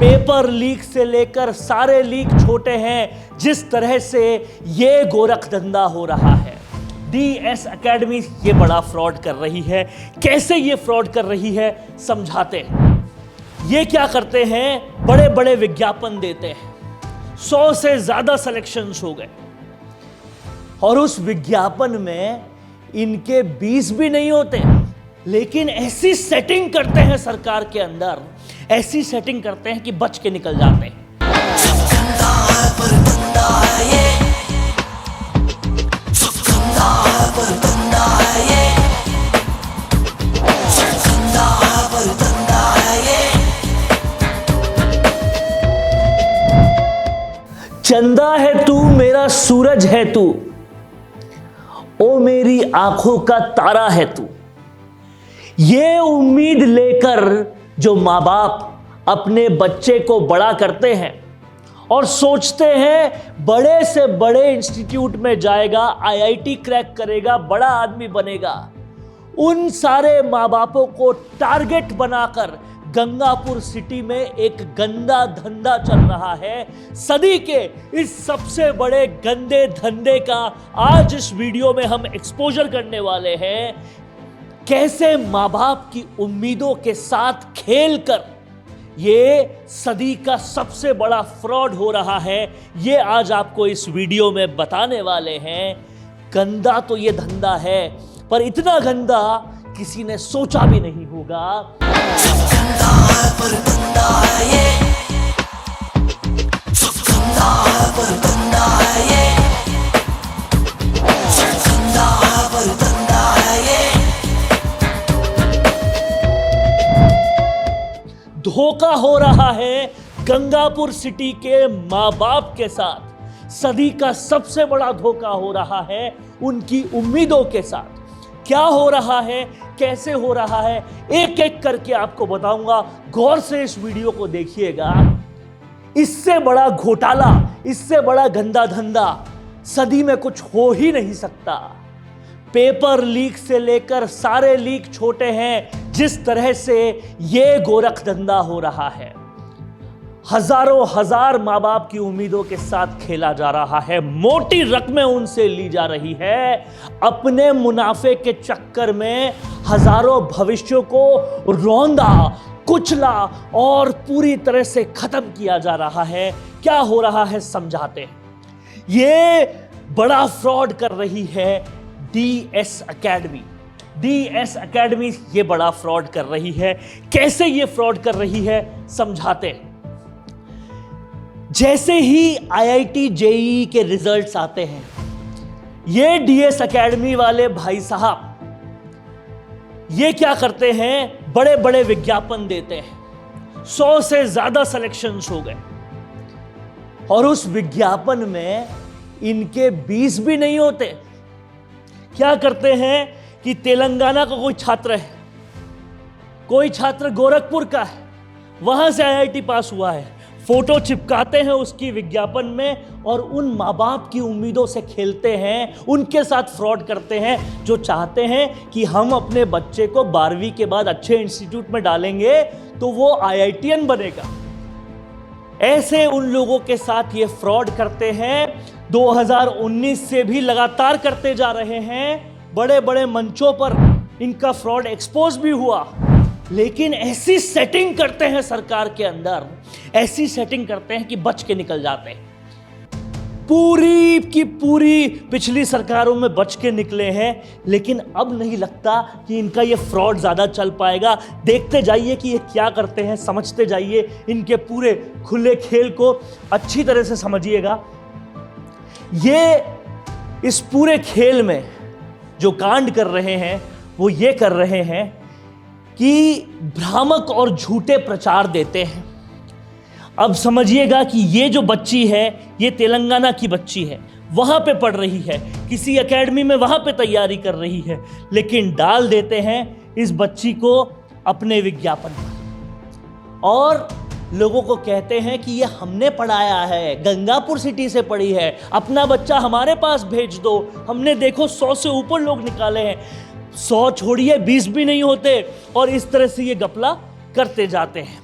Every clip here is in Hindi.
पेपर लीक से लेकर सारे लीक छोटे हैं। जिस तरह से ये गोरखधंधा हो रहा है, DS एकेडमी ये बड़ा फ्रॉड कर रही है। कैसे ये फ्रॉड कर रही है समझाते हैं। ये क्या करते हैं, बड़े बड़े विज्ञापन देते हैं, 100 से ज्यादा सिलेक्शंस हो गए और उस विज्ञापन में इनके 20 भी नहीं होते, लेकिन ऐसी सेटिंग करते हैं सरकार के अंदर, ऐसी सेटिंग करते हैं कि बच के निकल जाते हैं। चंदा है तू, मेरा सूरज है तू, ओ मेरी आंखों का तारा है तू। ये उम्मीद लेकर जो माँ बाप अपने बच्चे को बड़ा करते हैं और सोचते हैं बड़े से बड़े इंस्टीट्यूट में जाएगा, IIT क्रैक करेगा, बड़ा आदमी बनेगा, उन सारे माँ बापों को टारगेट बनाकर गंगापुर सिटी में एक गंदा धंधा चल रहा है। सदी के इस सबसे बड़े गंदे धंधे का आज इस वीडियो में हम एक्सपोजर करने वाले हैं। कैसे माँ बाप की उम्मीदों के साथ खेलकर ये सदी का सबसे बड़ा फ्रॉड हो रहा है, ये आज आपको इस वीडियो में बताने वाले हैं। गंदा तो ये धंधा है, पर इतना गंदा किसी ने सोचा भी नहीं होगा। धोखा हो रहा है गंगापुर सिटी के माँ बाप के साथ। सदी का सबसे बड़ा धोखा हो रहा है उनकी उम्मीदों के साथ। क्या हो रहा है, कैसे हो रहा है, एक एक करके आपको बताऊंगा। गौर से इस वीडियो को देखिएगा। इससे बड़ा घोटाला, इससे बड़ा गंदा धंधा सदी में कुछ हो ही नहीं सकता। पेपर लीक से लेकर सारे लीक छोटे हैं। जिस तरह से ये गोरखधंधा हो रहा है, हजारों हजार माँ बाप की उम्मीदों के साथ खेला जा रहा है, मोटी रकमें उनसे ली जा रही है। अपने मुनाफे के चक्कर में हजारों भविष्यों को रौंदा, कुचला और पूरी तरह से खत्म किया जा रहा है। क्या हो रहा है समझाते हैं। ये बड़ा फ्रॉड कर रही है DS एकेडमी। DS एकेडमी ये बड़ा फ्रॉड कर रही है। कैसे ये फ्रॉड कर रही है समझाते हैं। जैसे ही IIT JEE के रिजल्ट्स आते हैं, ये DS एकेडमी वाले भाई साहब ये क्या करते हैं, बड़े बड़े विज्ञापन देते हैं, 100 से ज्यादा सिलेक्शंस हो गए और उस विज्ञापन में इनके 20 भी नहीं होते। क्या करते हैं कि तेलंगाना का कोई छात्र है, कोई छात्र गोरखपुर का है, वहां से IIT पास हुआ है, फोटो चिपकाते हैं उसकी विज्ञापन में और उन माँ बाप की उम्मीदों से खेलते हैं, उनके साथ फ्रॉड करते हैं जो चाहते हैं कि हम अपने बच्चे को 12वीं के बाद अच्छे इंस्टीट्यूट में डालेंगे तो वो IITian बनेगा। ऐसे उन लोगों के साथ ये फ्रॉड करते हैं। 2019 से भी लगातार करते जा रहे हैं। बड़े बड़े मंचों पर इनका फ्रॉड एक्सपोज भी हुआ, लेकिन ऐसी सेटिंग करते हैं सरकार के अंदर, ऐसी सेटिंग करते हैं कि बच के निकल जाते हैं। पूरी की पूरी पिछली सरकारों में बच के निकले हैं, लेकिन अब नहीं लगता कि इनका ये फ्रॉड ज़्यादा चल पाएगा। देखते जाइए कि ये क्या करते हैं, समझते जाइए, इनके पूरे खुले खेल को अच्छी तरह से समझिएगा। ये इस पूरे खेल में जो कांड कर रहे हैं वो ये कर रहे हैं कि भ्रामक और झूठे प्रचार देते हैं। अब समझिएगा कि ये जो बच्ची है, ये तेलंगाना की बच्ची है, वहाँ पे पढ़ रही है, किसी एकेडमी में वहाँ पे तैयारी कर रही है, लेकिन डाल देते हैं इस बच्ची को अपने विज्ञापन पर और लोगों को कहते हैं कि ये हमने पढ़ाया है, गंगापुर सिटी से पढ़ी है, अपना बच्चा हमारे पास भेज दो। हमने देखो 100 से ऊपर लोग निकाले हैं, 100 छोड़िए 20 भी नहीं होते, और इस तरह से ये घपला करते जाते हैं।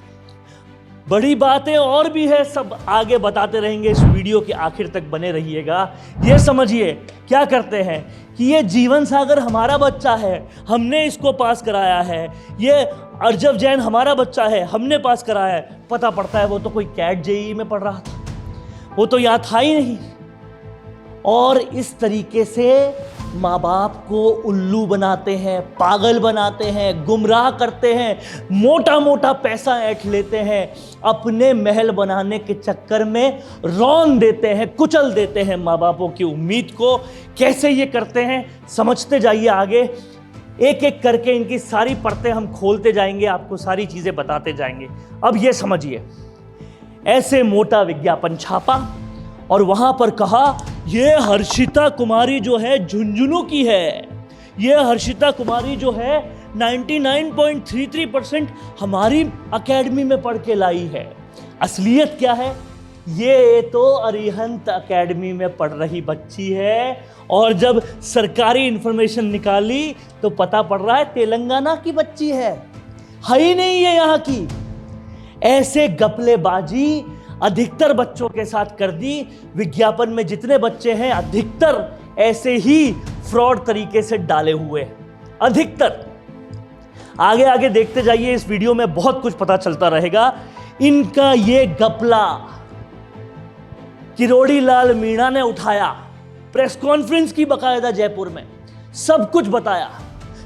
बड़ी बातें और भी है, सब आगे बताते रहेंगे, इस वीडियो के आखिर तक बने रहिएगा। ये समझिए क्या करते हैं कि ये जीवन सागर हमारा बच्चा है, हमने इसको पास कराया है। ये अर्जव जैन हमारा बच्चा है, हमने पास कराया है। पता पड़ता है वो तो कोई कैट जेईई में पढ़ रहा था, वो तो यहाँ था ही नहीं। और इस तरीके से माँ बाप को उल्लू बनाते हैं, पागल बनाते हैं, गुमराह करते हैं, मोटा मोटा पैसा ऐंठ लेते हैं, अपने महल बनाने के चक्कर में रौंद देते हैं, कुचल देते हैं माँ बापों की उम्मीद को। कैसे ये करते हैं समझते जाइए आगे, एक एक करके इनकी सारी परतें हम खोलते जाएंगे, आपको सारी चीज़ें बताते जाएंगे। अब ये समझिए, ऐसे मोटा विज्ञापन छापा और वहाँ पर कहा ये हर्षिता कुमारी जो है झुंझुनू की है, ये हर्षिता कुमारी जो है 99.33% हमारी एकेडमी में पढ़ के लाई है। असलियत क्या है, ये तो अरिहंत एकेडमी में पढ़ रही बच्ची है, और जब सरकारी इंफॉर्मेशन निकाली तो पता पड़ रहा है तेलंगाना की बच्ची है ही नहीं है यहाँ की। ऐसे गपलेबाजी अधिकतर बच्चों के साथ कर दी। विज्ञापन में जितने बच्चे हैं अधिकतर ऐसे ही फ्रॉड तरीके से डाले हुए हैं, अधिकतर। आगे आगे देखते जाइए, इस वीडियो में बहुत कुछ पता चलता रहेगा। इनका ये गपला किरोड़ी लाल मीणा ने उठाया, प्रेस कॉन्फ्रेंस की बकायदा जयपुर में, सब कुछ बताया।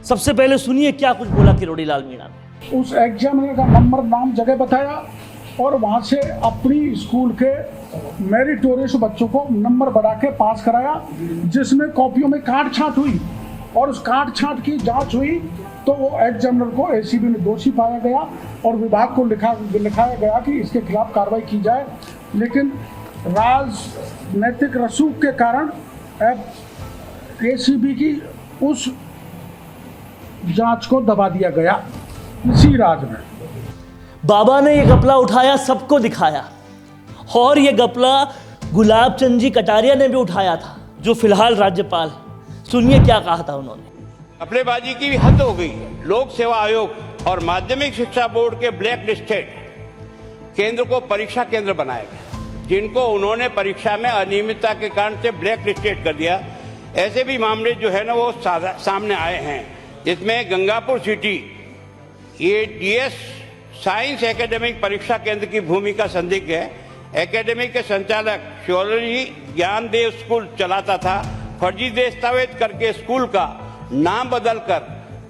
सबसे पहले सुनिए क्या कुछ बोला किरोड़ी लाल मीणा ने। उस एग्जामिनर का नंबर, नाम, जगह बताया और वहाँ से अपनी स्कूल के मेरिटोरियस बच्चों को नंबर बढ़ा के पास कराया, जिसमें कॉपियों में काट छांट हुई और उस काट छांट की जांच हुई तो वो एग्जामिनर को एसीबी में दोषी पाया गया और विभाग को लिखाया गया कि इसके खिलाफ कार्रवाई की जाए। लेकिन राजनैतिक रसूख के कारण एसीबी की उस जांच को दबा दिया गया इसी राज में। बाबा ने ये गपला उठाया, सबको दिखाया, और ये गपला गुलाब चंद जी कटारिया ने भी उठाया था, जो फिलहाल राज्यपाल हैं। सुनिए क्या कहा था उन्होंने। घपलेबाजी की भी हद हो गई है। लोक सेवा आयोग और माध्यमिक शिक्षा बोर्ड के ब्लैक लिस्टेड केंद्र को परीक्षा केंद्र बनाया गया, जिनको उन्होंने परीक्षा में अनियमितता के कारण से ब्लैक लिस्टेड कर दिया। ऐसे भी मामले जो है ना वो सामने आए हैं, जिसमें गंगापुर सिटी ये डीएस साइंस एकेडमिक परीक्षा केंद्र की भूमिका संदिग्ध है। एकेडमी के संचालक शिवोलॉजी ज्ञानदेव स्कूल चलाता था। फर्जी दस्तावेज करके स्कूल का नाम बदलकर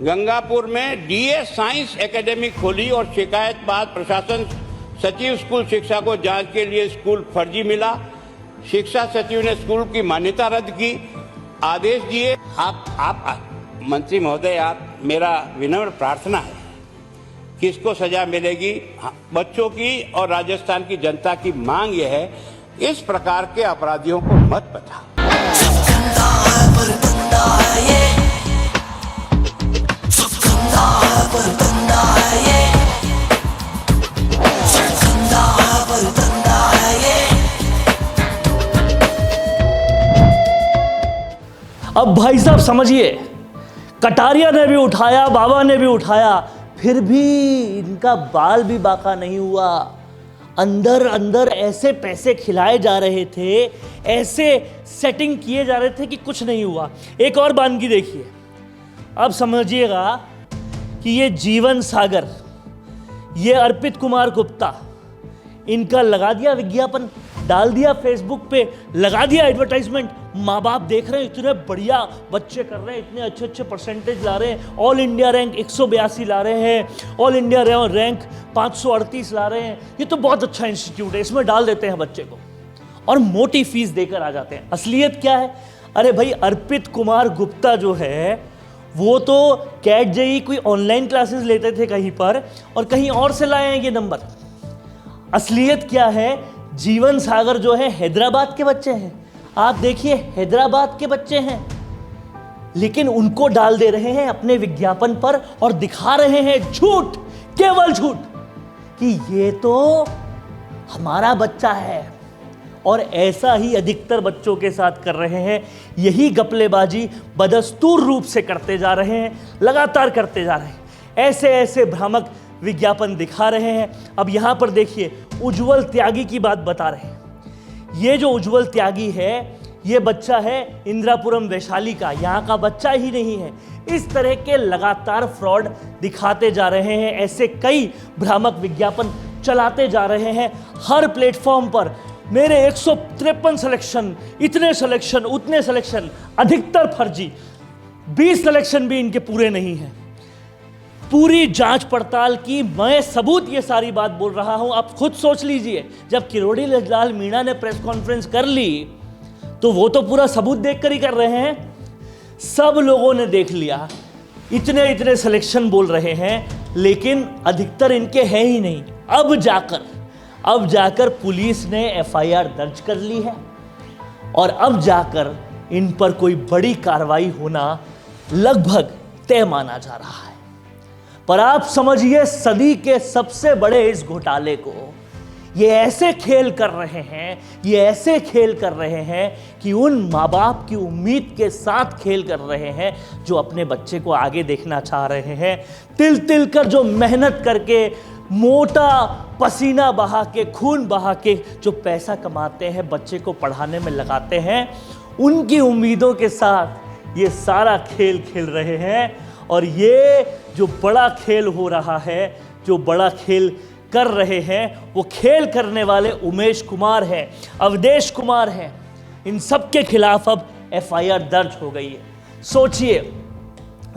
गंगापुर में डीएस साइंस एकेडमी खोली और शिकायत बाद प्रशासन सचिव स्कूल शिक्षा को जांच के लिए स्कूल फर्जी मिला। शिक्षा सचिव ने स्कूल की मान्यता रद्द की, आदेश दिए। आप मंत्री महोदय, आप, मेरा विनम्र प्रार्थना है, किसको सजा मिलेगी, बच्चों की और राजस्थान की जनता की मांग यह है, इस प्रकार के अपराधियों को मत बचा। अब भाई साहब समझिए, कटारिया ने भी उठाया, बाबा ने भी उठाया, फिर भी इनका बाल भी बाका नहीं हुआ। अंदर अंदर ऐसे पैसे खिलाए जा रहे थे, ऐसे सेटिंग किए जा रहे थे कि कुछ नहीं हुआ। एक और बानगी देखिए, अब समझिएगा कि ये जीवन सागर, ये अर्पित कुमार गुप्ता, इनका लगा दिया विज्ञापन, डाल दिया फेसबुक पे, लगा दिया एडवर्टाइजमेंट। माँ बाप देख रहे हैं, इतने बढ़िया बच्चे कर रहे हैं, इतने अच्छे अच्छे परसेंटेज ला रहे हैं, ऑल इंडिया रैंक 182 ला रहे हैं, ऑल इंडिया रैंक 538 ला रहे हैं, ये तो बहुत अच्छा इंस्टीट्यूट है, इसमें डाल देते हैं बच्चे को और मोटी फीस देकर आ जाते हैं। असलियत क्या है? अरे भाई, अर्पित कुमार गुप्ता जो है वो तो कैट जेईई कोई ऑनलाइन क्लासेस लेते थे कहीं पर और कहीं और से लाए हैं ये नंबर। असलियत क्या है? जीवन सागर जो है हैदराबाद के बच्चे हैं, आप देखिए हैदराबाद के बच्चे हैं, लेकिन उनको डाल दे रहे हैं अपने विज्ञापन पर और दिखा रहे हैं झूठ, केवल झूठ, कि ये तो हमारा बच्चा है। और ऐसा ही अधिकतर बच्चों के साथ कर रहे हैं। यही गपलेबाजी बदस्तूर रूप से करते जा रहे हैं, लगातार करते जा रहे हैं। ऐसे ऐसे भ्रामक विज्ञापन दिखा रहे हैं। अब यहां पर देखिए, उज्जवल त्यागी की बात बता रहे हैं। ये जो उज्जवल त्यागी है, ये बच्चा है इंदिरापुरम वैशाली का, यहां का बच्चा ही नहीं है। इस तरह के लगातार फ्रॉड दिखाते जा रहे हैं, ऐसे कई भ्रामक विज्ञापन चलाते जा रहे हैं हर प्लेटफॉर्म पर। मेरे 153 सिलेक्शन, इतने सिलेक्शन, उतने सिलेक्शन, अधिकतर फर्जी, 20 सिलेक्शन भी इनके पूरे नहीं हैं। पूरी जांच पड़ताल की, मैं सबूत ये सारी बात बोल रहा हूं। आप खुद सोच लीजिए, जब किरोड़ी लाल मीणा ने प्रेस कॉन्फ्रेंस कर ली तो वो तो पूरा सबूत देखकर ही कर रहे हैं। सब लोगों ने देख लिया, इतने इतने सिलेक्शन बोल रहे हैं, लेकिन अधिकतर इनके हैं ही नहीं। अब जाकर पुलिस ने एफआईआर दर्ज कर ली है और अब जाकर इन पर कोई बड़ी कार्रवाई होना लगभग तय माना जा रहा है। पर आप समझिए, सदी के सबसे बड़े इस घोटाले को ये ऐसे खेल कर रहे हैं कि उन माँ बाप की उम्मीद के साथ खेल कर रहे हैं जो अपने बच्चे को आगे देखना चाह रहे हैं। तिल तिल कर जो मेहनत करके, मोटा पसीना बहा के, खून बहा के जो पैसा कमाते हैं, बच्चे को पढ़ाने में लगाते हैं, उनकी उम्मीदों के साथ ये सारा खेल खेल रहे हैं। और ये जो बड़ा खेल हो रहा है, जो बड़ा खेल कर रहे हैं, वो खेल करने वाले उमेश कुमार हैं, अवधेश कुमार हैं। इन सब के खिलाफ अब एफआईआर दर्ज हो गई है। सोचिए,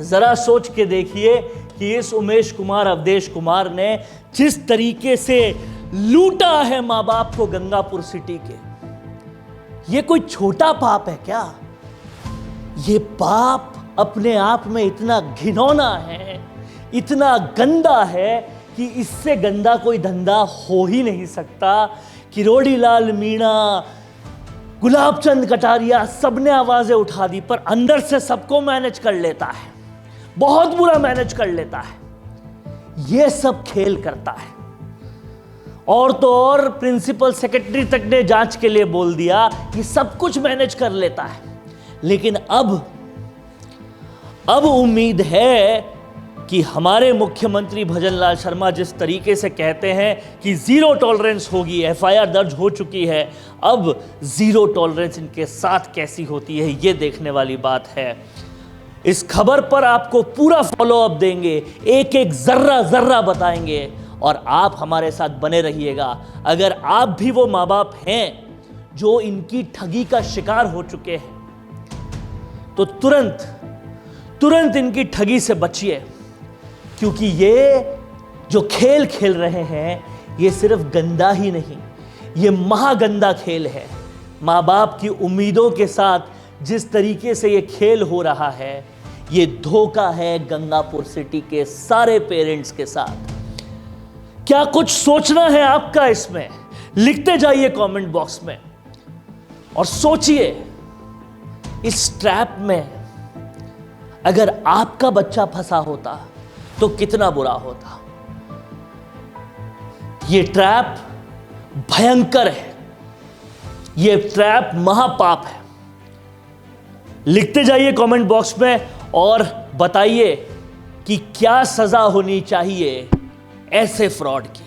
जरा सोच के देखिए कि इस उमेश कुमार, अवधेश कुमार ने जिस तरीके से लूटा है माँ बाप को गंगापुर सिटी के, ये कोई छोटा पाप है क्या? ये पाप अपने आप में इतना घिनौना है, इतना गंदा है कि इससे गंदा कोई धंधा हो ही नहीं सकता। किरोड़ी लाल मीणा, गुलाब चंद कटारिया, सबने आवाजें उठा दी, पर अंदर से सबको मैनेज कर लेता है, बहुत बुरा मैनेज कर लेता है। ये सब खेल करता है। और तो और प्रिंसिपल सेक्रेटरी तक ने जांच के लिए बोल दिया कि सब कुछ मैनेज कर लेता है। लेकिन अब उम्मीद है कि हमारे मुख्यमंत्री भजन लाल शर्मा जिस तरीके से कहते हैं कि जीरो टॉलरेंस होगी, एफआईआर दर्ज हो चुकी है, अब जीरो टॉलरेंस इनके साथ कैसी होती है, ये देखने वाली बात है। इस खबर पर आपको पूरा फॉलोअप देंगे, एक एक जर्रा बताएंगे और आप हमारे साथ बने रहिएगा। अगर आप भी वो माँ बाप हैं जो इनकी ठगी का शिकार हो चुके हैं, तो तुरंत इनकी ठगी से बचिए, क्योंकि ये जो खेल खेल रहे हैं, ये सिर्फ गंदा ही नहीं, ये महागंदा खेल है। माँ बाप की उम्मीदों के साथ जिस तरीके से ये खेल हो रहा है, ये धोखा है गंगापुर सिटी के सारे पेरेंट्स के साथ। क्या कुछ सोचना है आपका इसमें? लिखते जाइए कमेंट बॉक्स में और सोचिए, इस ट्रैप में अगर आपका बच्चा फंसा होता तो कितना बुरा होता। ये ट्रैप भयंकर है, ये ट्रैप महापाप है। लिखते जाइए कमेंट बॉक्स में और बताइए कि क्या सजा होनी चाहिए ऐसे फ्रॉड की।